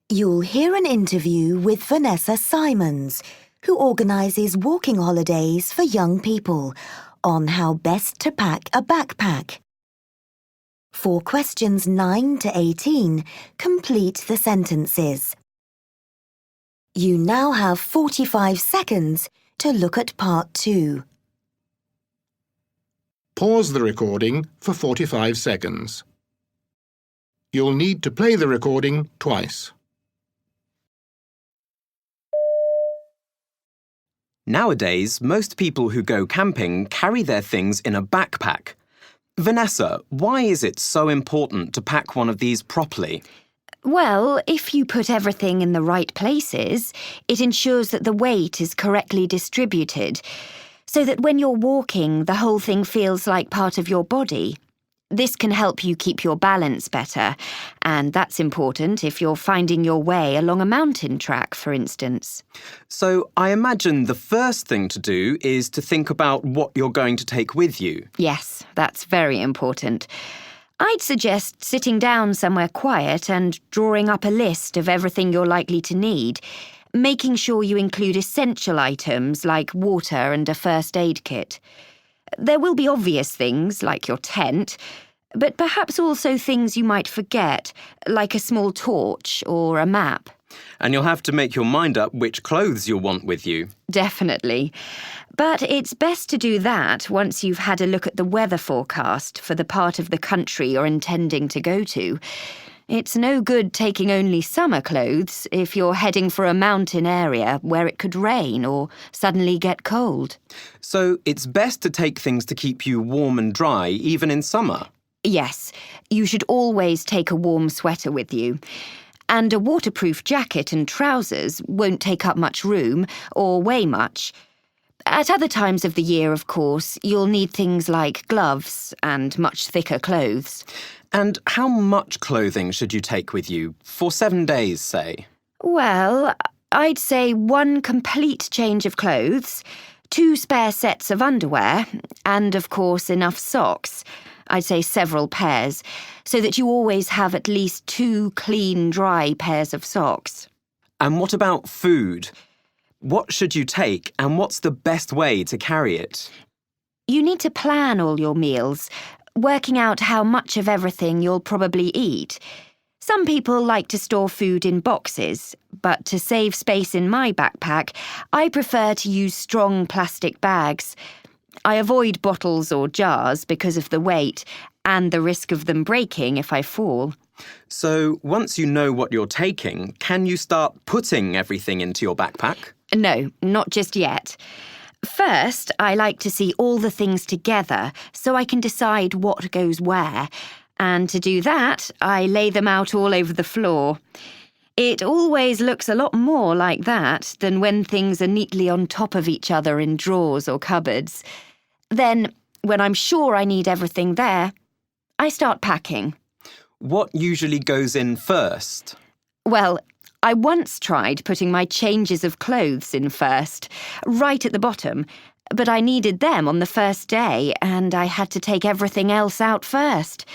You'll hear an interview with Vanessa Simons, who organises walking holidays for young people, on how best to pack a backpack. For questions 9 to 18, complete the sentences. You now have 45 seconds to look at part 2. Pause the recording for 45 seconds. You'll need to play the recording twice. Nowadays, most people who go camping carry their things in a backpack. Vanessa, why is it so important to pack one of these properly? Well, if you put everything in the right places, it ensures that the weight is correctly distributed, so that when you're walking, the whole thing feels like part of your body. This can help you keep your balance better, and that's important if you're finding your way along a mountain track, for instance. So I imagine the first thing to do is to think about what you're going to take with you. Yes, that's very important. I'd suggest sitting down somewhere quiet and drawing up a list of everything you're likely to need, making sure you include essential items like water and a first aid kit. There will be obvious things like your tent, but perhaps also things you might forget, like a small torch or a map. And you'll have to make your mind up which clothes you'll want with you. Definitely. But it's best to do that once you've had a look at the weather forecast for the part of the country you're intending to go to. It's no good taking only summer clothes if you're heading for a mountain area where it could rain or suddenly get cold. So it's best to take things to keep you warm and dry, even in summer. Yes, you should always take a warm sweater with you. And a waterproof jacket and trousers won't take up much room or weigh much. At other times of the year, of course, you'll need things like gloves and much thicker clothes. And how much clothing should you take with you, for 7 days, say? Well, I'd say 1 complete change of clothes, 2 spare sets of underwear, and, of course, enough socks. I'd say several pairs, so that you always have at least 2 clean, dry pairs of socks. And what about food? What should you take, and what's the best way to carry it? You need to plan all your meals, working out how much of everything you'll probably eat. Some people like to store food in boxes, but to save space in my backpack, I prefer to use strong plastic bags. I avoid bottles or jars because of the weight and the risk of them breaking if I fall. So once you know what you're taking, can you start putting everything into your backpack? No, not just yet. First, I like to see all the things together so I can decide what goes where. And to do that, I lay them out all over the floor. It always looks a lot more like that than when things are neatly on top of each other in drawers or cupboards. Then, when I'm sure I need everything there, I start packing. What usually goes in first? Well, I once tried putting my changes of clothes in first, right at the bottom, but I needed them on the first day and I had to take everything else out first.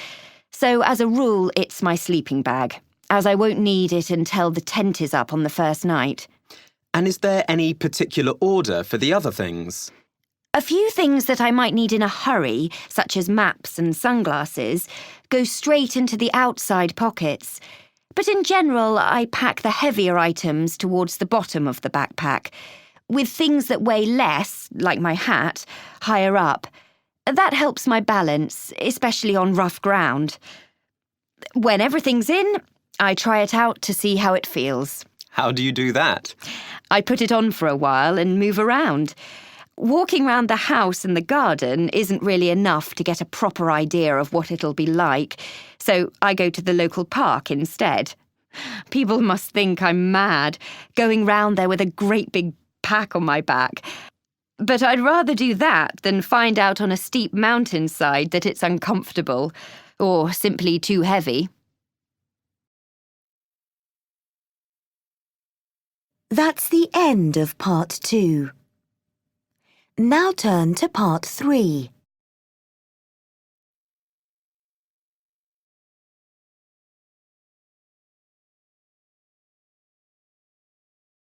So, as a rule, it's my sleeping bag, as I won't need it until the tent is up on the first night. And is there any particular order for the other things? A few things that I might need in a hurry, such as maps and sunglasses, go straight into the outside pockets. But in general, I pack the heavier items towards the bottom of the backpack, with things that weigh less, like my hat, higher up. That helps my balance, especially on rough ground. When everything's in, I try it out to see how it feels. How do you do that? I put it on for a while and move around. Walking round the house and the garden isn't really enough to get a proper idea of what it'll be like, so I go to the local park instead. People must think I'm mad, going round there with a great big pack on my back. But I'd rather do that than find out on a steep mountainside that it's uncomfortable, or simply too heavy. That's the end of part 2. Now turn to part 3.